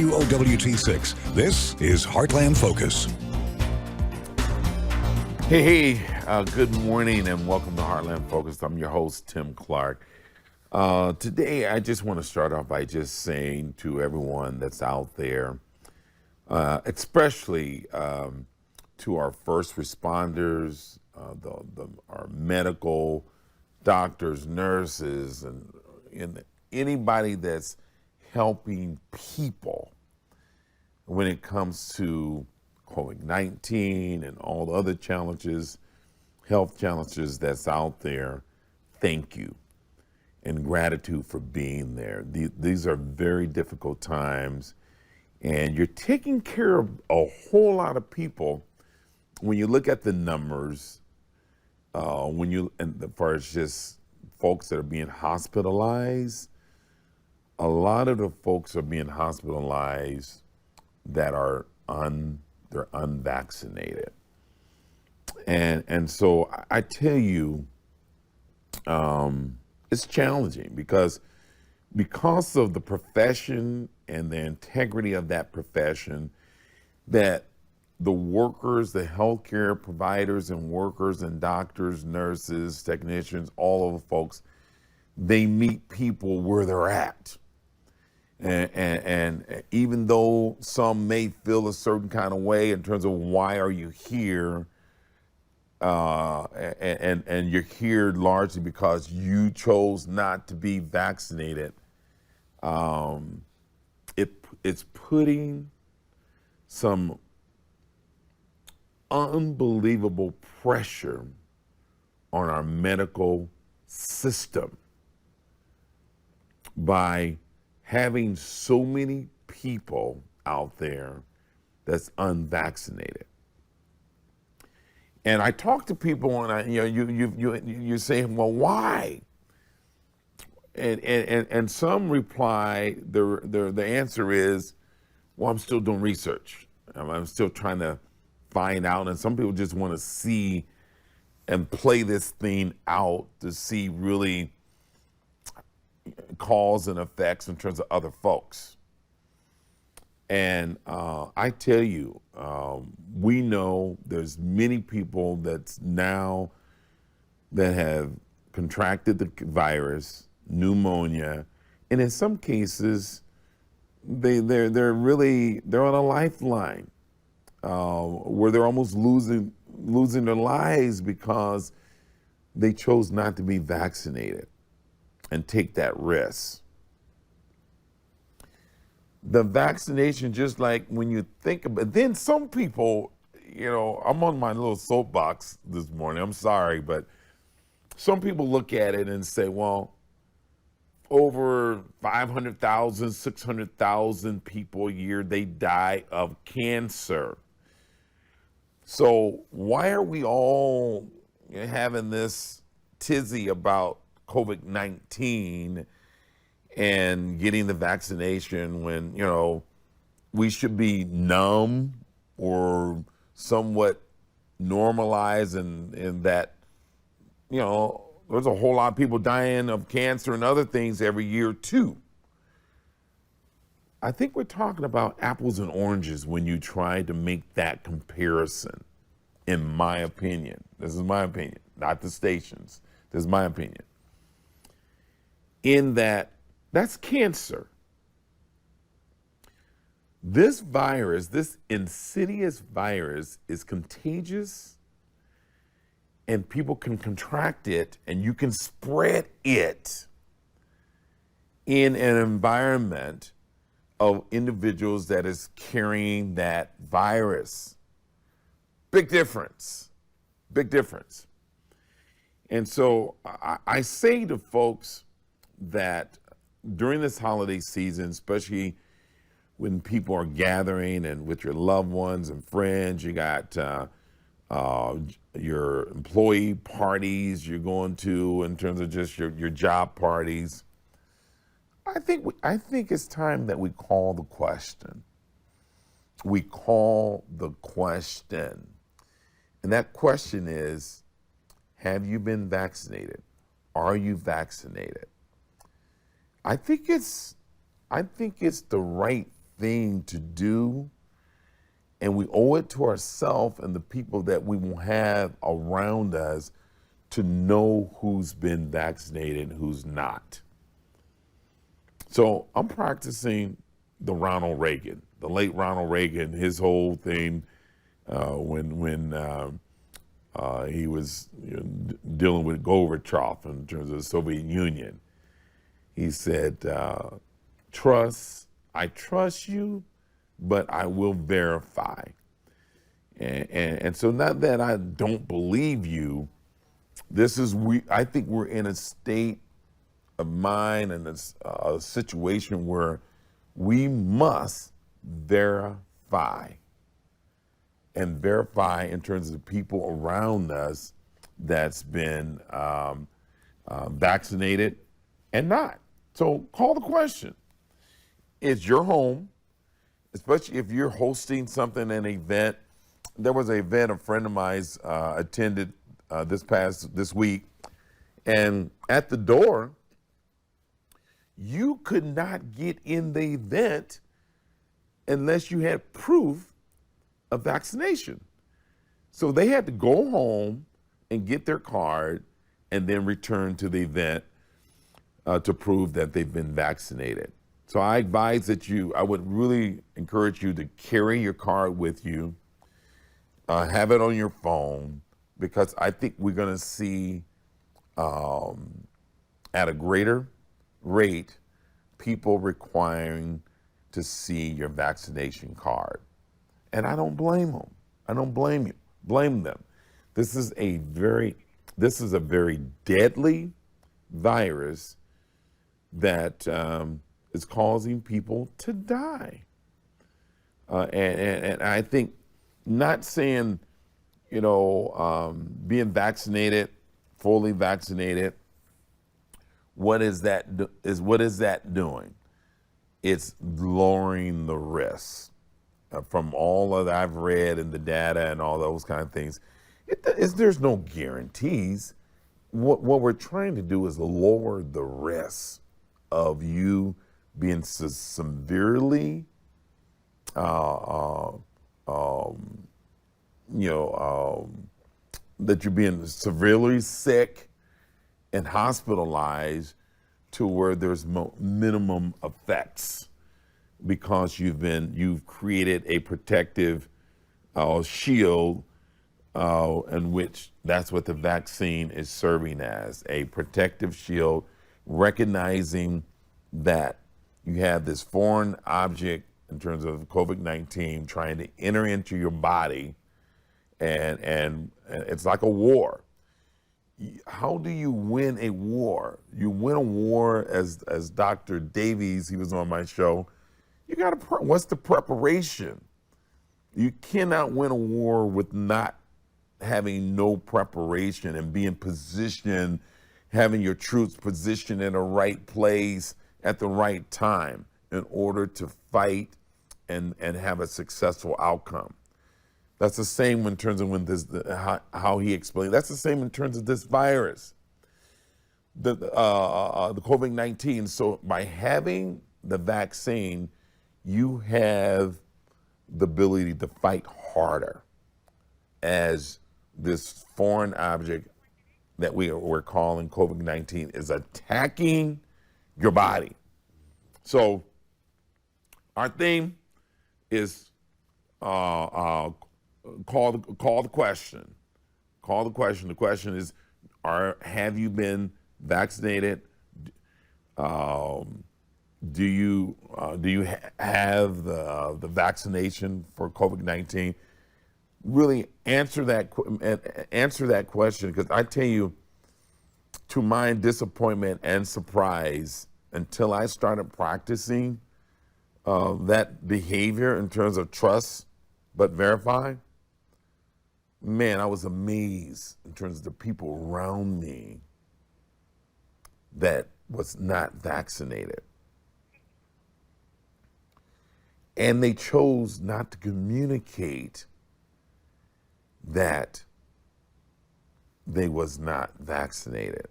WOWT6. This is Heartland Focus. Hey, good morning and welcome to Heartland Focus. I'm your host, Tim Clark. Today, I just want to start off by just saying to everyone that's out there, especially to our first responders, our medical doctors, nurses, and anybody that's helping people when it comes to COVID-19 and all the other challenges, health challenges that's out there. Thank you and gratitude for being there. These are very difficult times, and you're taking care of a whole lot of people. When you look at the numbers, as far as just folks that are being hospitalized, a lot of the folks are being hospitalized that are they're unvaccinated. And so I tell you, it's challenging because of the profession and the integrity of that profession, that the workers, the healthcare providers and workers and doctors, nurses, technicians, all of the folks, they meet people where they're at. And even though some may feel a certain kind of way in terms of why are you here, and you're here largely because you chose not to be vaccinated, it's putting some unbelievable pressure on our medical system by having so many people out there that's unvaccinated. And I talk to people, and you're saying, well, why? And some reply, the answer is, well, I'm still doing research. I'm still trying to find out. And some people just want to see and play this thing out to see really cause and effects in terms of other folks. And I tell you, we know there's many people that have contracted the virus, pneumonia, and in some cases, they're on a lifeline where they're almost losing their lives because they chose not to be vaccinated and take that risk. The vaccination, just like when you think about it, then some people, I'm on my little soapbox this morning, I'm sorry, but some people look at it and say, well, over 500,000, 600,000 people a year, they die of cancer. So why are we all having this tizzy about COVID-19 and getting the vaccination when, we should be numb or somewhat normalized in that, there's a whole lot of people dying of cancer and other things every year too. I think we're talking about apples and oranges when you try to make that comparison, in my opinion. This is my opinion, not the station's. This is my opinion. In that's cancer. This virus, this insidious virus, is contagious, and people can contract it, and you can spread it in an environment of individuals that is carrying that virus. Big difference. Big difference. And so I say to folks that during this holiday season, especially when people are gathering and with your loved ones and friends, you got your employee parties you're going to in terms of just your job parties. I think it's time that we call the question. We call the question. And that question is, have you been vaccinated? Are you vaccinated? I think it's the right thing to do. And we owe it to ourselves and the people that we will have around us to know who's been vaccinated and who's not. So I'm practicing the Ronald Reagan, the late Ronald Reagan, his whole thing when he was dealing with Gorbachev in terms of the Soviet Union. He said, I trust you, but I will verify. And so not that I don't believe you, I think we're in a state of mind and a situation where we must verify in terms of the people around us that's been vaccinated and not. So call the question. It's your home, especially if you're hosting something, an event. There was an event a friend of mine attended this week, and at the door, you could not get in the event unless you had proof of vaccination. So they had to go home and get their card and then return to the event to prove that they've been vaccinated. So I advise I would really encourage you to carry your card with you, have it on your phone, because I think we're going to see at a greater rate people requiring to see your vaccination card. And I don't blame them. I don't blame them. This is a very deadly virus that is causing people to die. And I think, not saying, being vaccinated, fully vaccinated, what is that doing? It's lowering the risk. From all that I've read and the data and all those kind of things, there's no guarantees. What we're trying to do is lower the risk of you being severely, that you're being severely sick and hospitalized to where there's minimum effects, because you've created a protective shield, in which that's what the vaccine is serving as, a protective shield, recognizing that you have this foreign object in terms of COVID-19 trying to enter into your body, and it's like a war. How do you win a war? You win a war, as Dr. Davies, he was on my show, what's the preparation? You cannot win a war with not having no preparation and being positioned, having your troops positioned in the right place at the right time in order to fight and have a successful outcome. That's the same in terms of how he explained. That's the same in terms of this virus, the COVID-19. So by having the vaccine, you have the ability to fight harder as this foreign object that we're calling COVID-19 is attacking your body. So our theme is call the question. Call the question. The question is, have you been vaccinated? Do you have the vaccination for COVID-19? Really answer that question, because I tell you, to my disappointment and surprise, until I started practicing that behavior in terms of trust but verify, man, I was amazed in terms of the people around me that was not vaccinated. And they chose not to communicate that they was not vaccinated.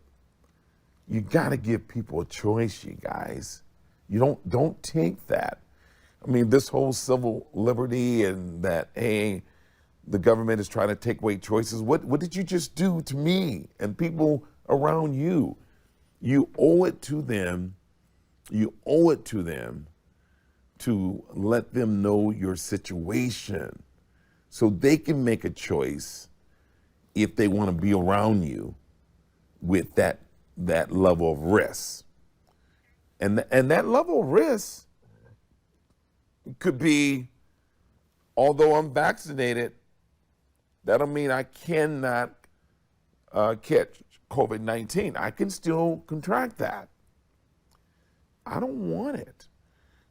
You got to give people a choice, you guys. You don't take that. I mean, this whole civil liberty and that, hey, the government is trying to take away choices. What did you just do to me and people around you? You owe it to them. You owe it to them to let them know your situation so they can make a choice if they want to be around you with that level of risk. And that level of risk could be, although I'm vaccinated, that don't mean I cannot catch COVID-19. I can still contract that. I don't want it.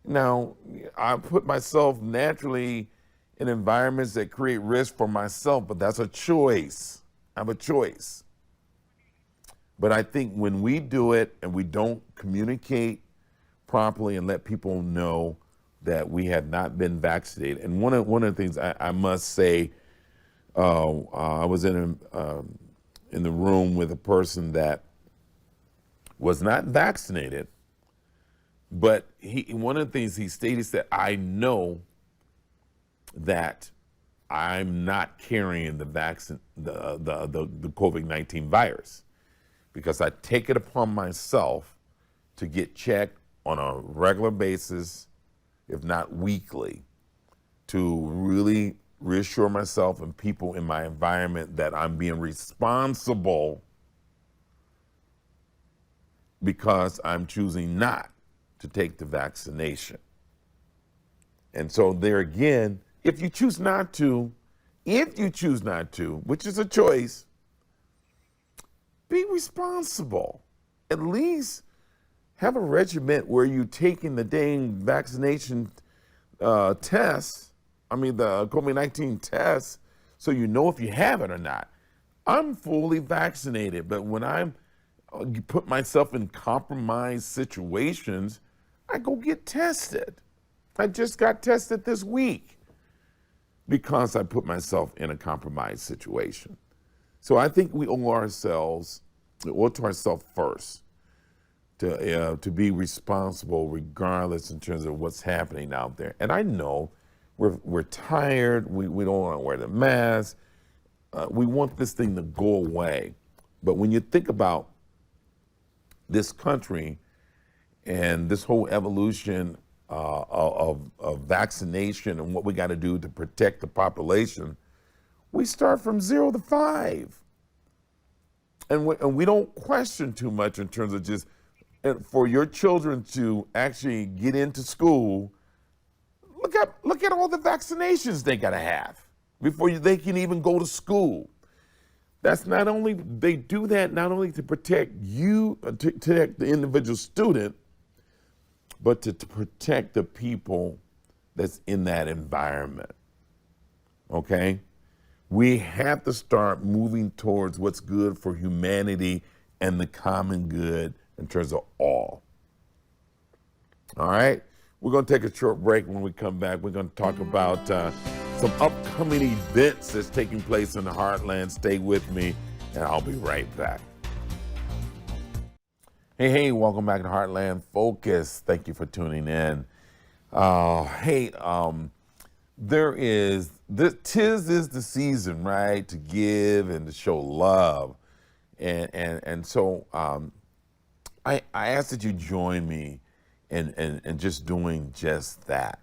Now, I put myself naturally in environments that create risk for myself, but that's a choice. I have a choice. But I think when we do it and we don't communicate properly and let people know that we have not been vaccinated, and one of the things I must say, I was in the room with a person that was not vaccinated, but one of the things he stated is that I know that I'm not carrying the COVID-19 virus because I take it upon myself to get checked on a regular basis, if not weekly, to really reassure myself and people in my environment that I'm being responsible because I'm choosing not to take the vaccination. And so there again, if you choose not to, which is a choice, be responsible. At least have a regiment where you're taking the dang vaccination test, the COVID-19 test, so you know if you have it or not. I'm fully vaccinated, but when I put myself in compromised situations, I go get tested. I just got tested this week because I put myself in a compromised situation. So I think we owe to ourselves first to be responsible regardless in terms of what's happening out there. And I know we're tired, we don't want to wear the mask, we want this thing to go away. But when you think about this country and this whole evolution of vaccination and what we got to do to protect the population, we start from 0 to 5. And we don't question too much in terms of just, for your children to actually get into school, look at all the vaccinations they got to have before they can even go to school. That's not only, they do that not only to protect you, to protect the individual student, but to protect the people that's in that environment, okay? We have to start moving towards what's good for humanity and the common good in terms of all. All right? We're going to take a short break. When we come back, we're going to talk about some upcoming events that's taking place in the Heartland. Stay with me, and I'll be right back. Hey, welcome back to Heartland Focus. Thank you for tuning in. Tis is the season, right, to give and to show love. And so I ask that you join me in just doing just that.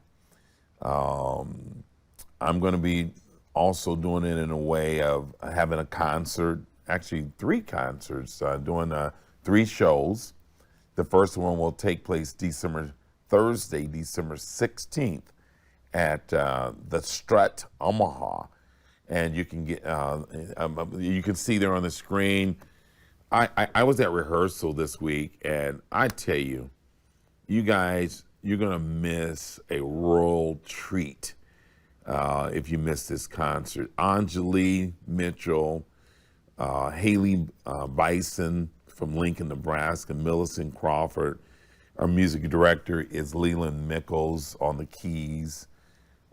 I'm going to be also doing it in a way of having a concert, actually 3 concerts, doing 3 shows. The first one will take place Thursday, December 16th at the Strut, Omaha. And you can get, you can see there on the screen. I was at rehearsal this week, and I tell you, you guys, you're going to miss a royal treat if you miss this concert. Anjali Mitchell, Haley Bison from Lincoln, Nebraska, Millicent Crawford. Our music director is Leland Mickles on the keys.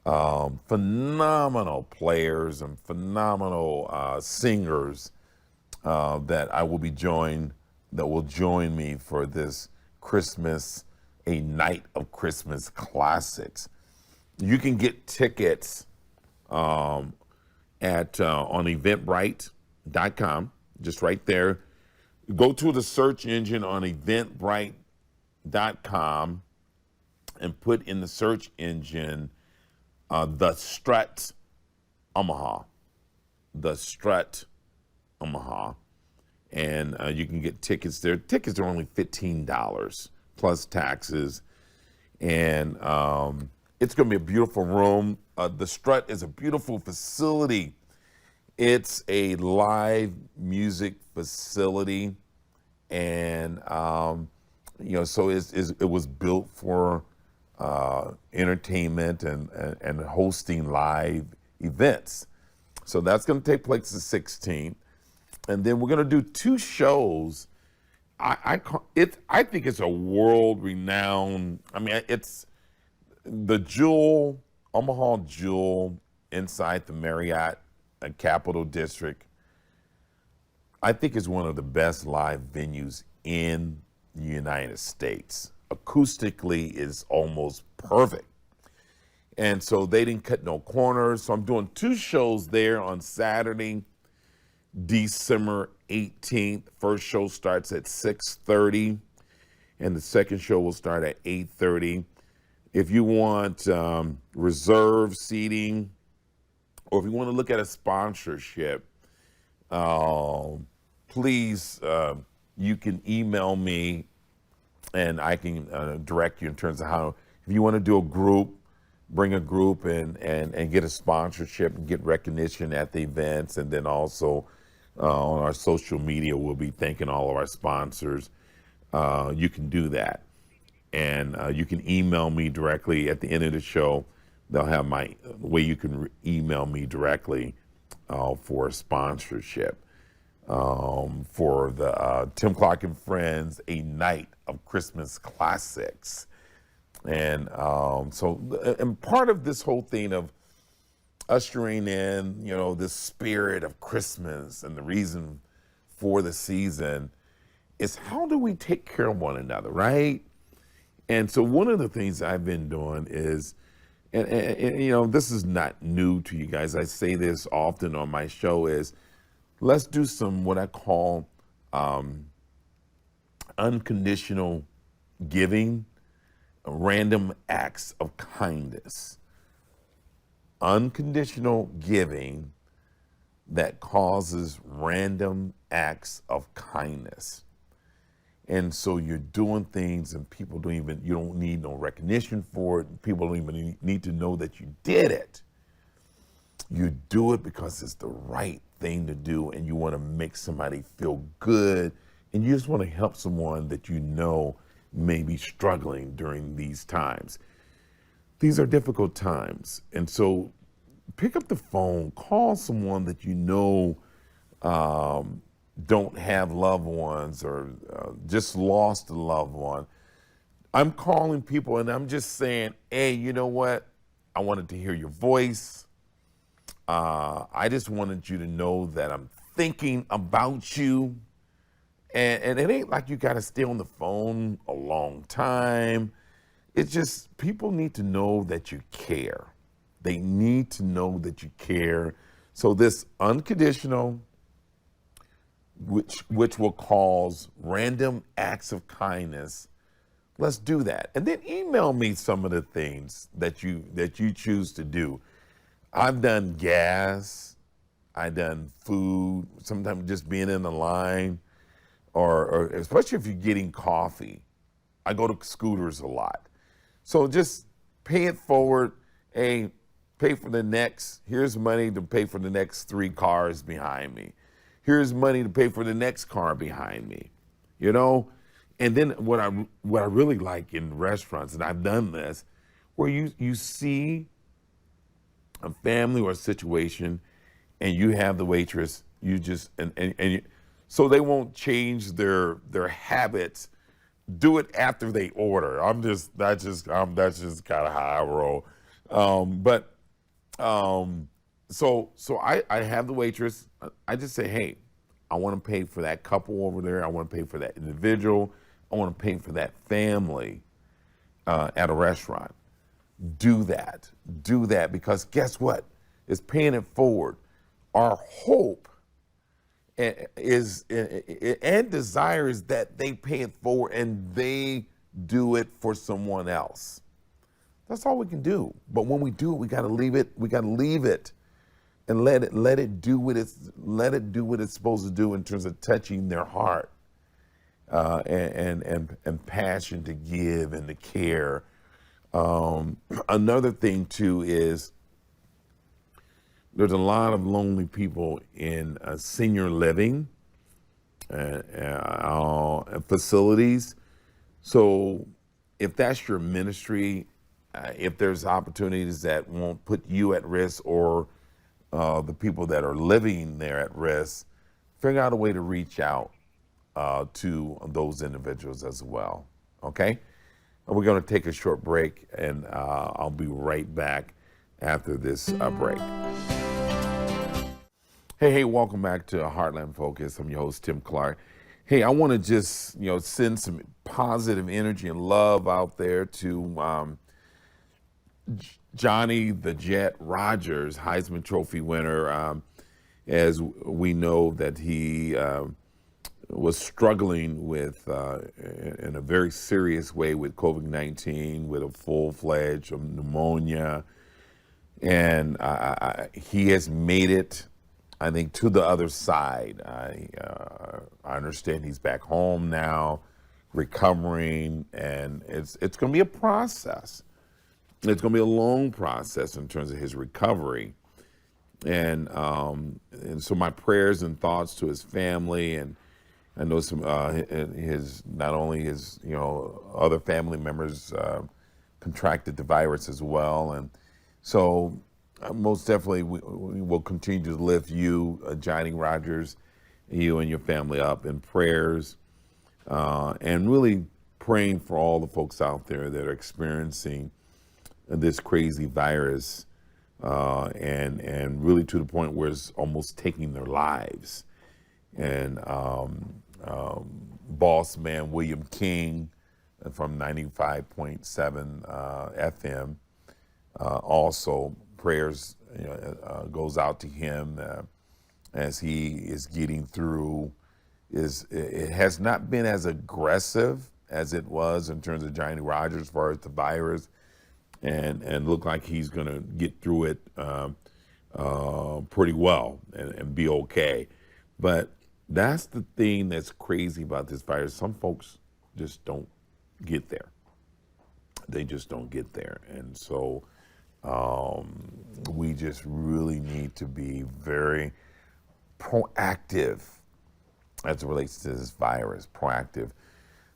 Phenomenal players and phenomenal singers that will join me for this Christmas, a night of Christmas classics. You can get tickets at on eventbrite.com, just right there. Go to the search engine on eventbrite.com and put in the search engine the Strut Omaha. The Strut Omaha. And you can get tickets there. Tickets are only $15 plus taxes. And it's going to be a beautiful room. The Strut is a beautiful facility. It's a live music facility. And, so it was built for entertainment and hosting live events. So that's going to take place the 16th. And then we're going to do 2 shows. I think it's a world-renowned, it's the Jewel, Omaha Jewel, inside the Marriott Capital District. I think it's one of the best live venues in the United States. Acoustically is almost perfect. And so they didn't cut no corners. So I'm doing 2 shows there on Saturday, December 18th. First show starts at 6:30, and the second show will start at 8:30. If you want reserve seating, or if you want to look at a sponsorship, please, you can email me, and I can direct you in terms of how, if you want to do a group, bring a group and get a sponsorship and get recognition at the events, and then also on our social media, we'll be thanking all of our sponsors. You can do that. And you can email me directly at the end of the show. They'll have my way you can email me directly for a sponsorship for the Tim Clark and Friends, A Night of Christmas Classics. And and part of this whole thing of ushering in, this spirit of Christmas and the reason for the season is, how do we take care of one another, right? And so one of the things I've been doing is, and this is not new to you guys, I say this often on my show, is let's do some what I call unconditional giving, random acts of kindness. Unconditional giving that causes random acts of kindness. And so you're doing things and people you don't need no recognition for it. People don't even need to know that you did it. You do it because it's the right thing to do, and you want to make somebody feel good, and you just want to help someone that you know may be struggling during these times. These are difficult times. And so pick up the phone, call someone that you know don't have loved ones or just lost a loved one. I'm calling people and I'm just saying, hey, you know what? I wanted to hear your voice. I just wanted you to know that I'm thinking about you. And it ain't like you got to stay on the phone a long time. It's just people need to know that you care. They need to know that you care. So this unconditional, which will cause random acts of kindness, let's do that. And then email me some of the things that you choose to do. I've done gas, I've done food, sometimes just being in the line, or especially if you're getting coffee. I go to Scooters a lot. So just pay it forward. Hey, pay for the next, here's money to pay for the next 3 cars behind me. Here's money to pay for the next car behind me, And then what I really like in restaurants, and I've done this, where you see a family or a situation, and you have the waitress, you just so they won't change their habits. Do it after they order. That's just kind of how I roll. So I have the waitress. I just say, hey, I want to pay for that couple over there. I want to pay for that individual. I want to pay for that family at a restaurant. do that. Do that, because guess what? It's paying it forward. Our hope is and desire is that they pay it forward and they do it for someone else. That's all we can do. But when we do it, we got to leave it. We got to leave it and let it do what it's supposed to do in terms of touching their heart and passion to give and to care. Another thing too is there's a lot of lonely people in senior living facilities. So if that's your ministry, if there's opportunities that won't put you at risk or the people that are living there at risk, figure out a way to reach out to those individuals as well, okay? And we're gonna take a short break, and I'll be right back after this break. Hey, welcome back to Heartland Focus. I'm your host, Tim Clark. Hey, I wanna just, send some positive energy and love out there to Johnny the Jet Rogers, Heisman Trophy winner, as we know that he was struggling with, in a very serious way with COVID-19, with a full-fledged pneumonia. And he has made it, I think, to the other side. I understand he's back home now, recovering, and it's going to be a process. It's going to be a long process in terms of his recovery. And so my prayers and thoughts to his family, and I know some not only his other family members contracted the virus as well, and so most definitely we will continue to lift you, Johnny Rogers, you and your family up in prayers, and really praying for all the folks out there that are experiencing this crazy virus, and really to the point where it's almost taking their lives. And boss man William King from 95.7 FM, also prayers goes out to him as he is getting through. It has not been as aggressive as it was in terms of Johnny Rogers as far as the virus, and look like he's going to get through it pretty well and be okay. But that's the thing that's crazy about this virus. Some folks just don't get there. They just don't get there. And so we just really need to be very proactive as it relates to this virus, proactive.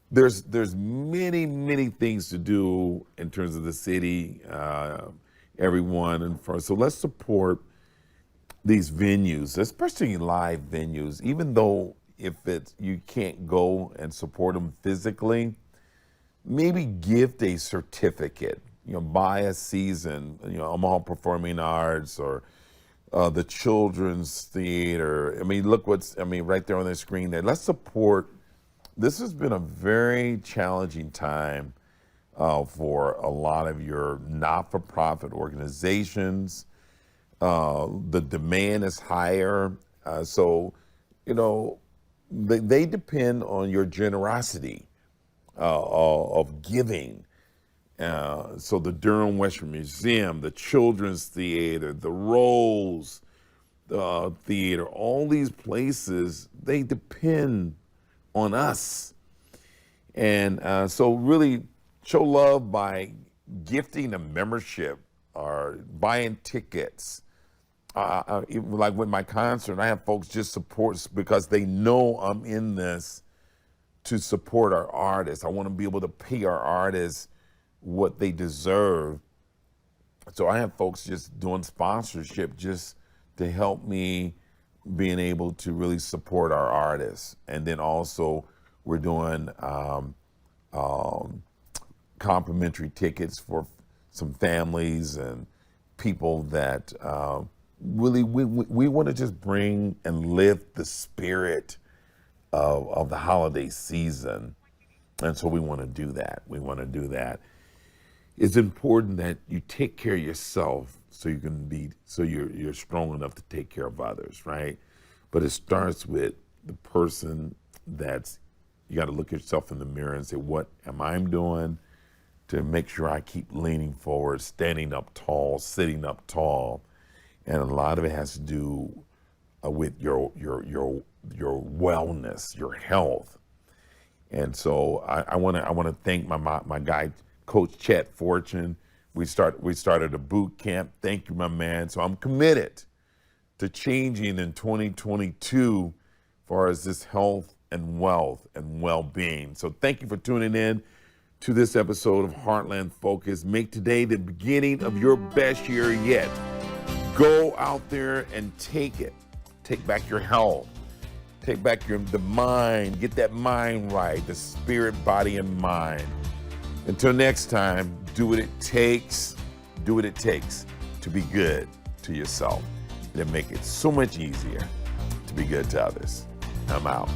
There's many things to do in terms of the city, everyone, so let's support these venues, especially live venues. Even though if you can't go and support them physically, maybe gift a certificate. Buy a season. Omaha Performing Arts or the Children's Theater. Look right there on the screen there. Let's support. This has been a very challenging time for a lot of your not-for-profit organizations. The demand is higher. So they depend on your generosity of giving. So the Durham Western Museum, the Children's Theater, the Rose Theater, all these places, they depend on us. And so really show love by gifting a membership or buying tickets. Like with my concert, I have folks just support because they know I'm in this to support our artists. I want to be able to pay our artists what they deserve. So I have folks just doing sponsorship just to help me being able to really support our artists. And then also we're doing complimentary tickets for some families and people that really we want to just bring and lift the spirit of the holiday season. And so we want to do that. it's important that you take care of yourself so you can be, so you're strong enough to take care of others, right? But it starts with the person that's, you got to look at yourself in the mirror and say, what am I doing to make sure I keep leaning forward, standing up tall, sitting up tall? And a lot of it has to do with your wellness, your health. And so I want to thank my guy, Coach Chet Fortune. We started a boot camp. Thank you, my man. So I'm committed to changing in 2022 as far as this health and wealth and well-being. So thank you for tuning in to this episode of Heartland Focus. Make today the beginning of your best year yet. Go out there and take it. Take back your health. Take back the mind. Get that mind right, the spirit, body, and mind. Until next time, do what it takes. Do what it takes to be good to yourself. It'll make it so much easier to be good to others. I'm out.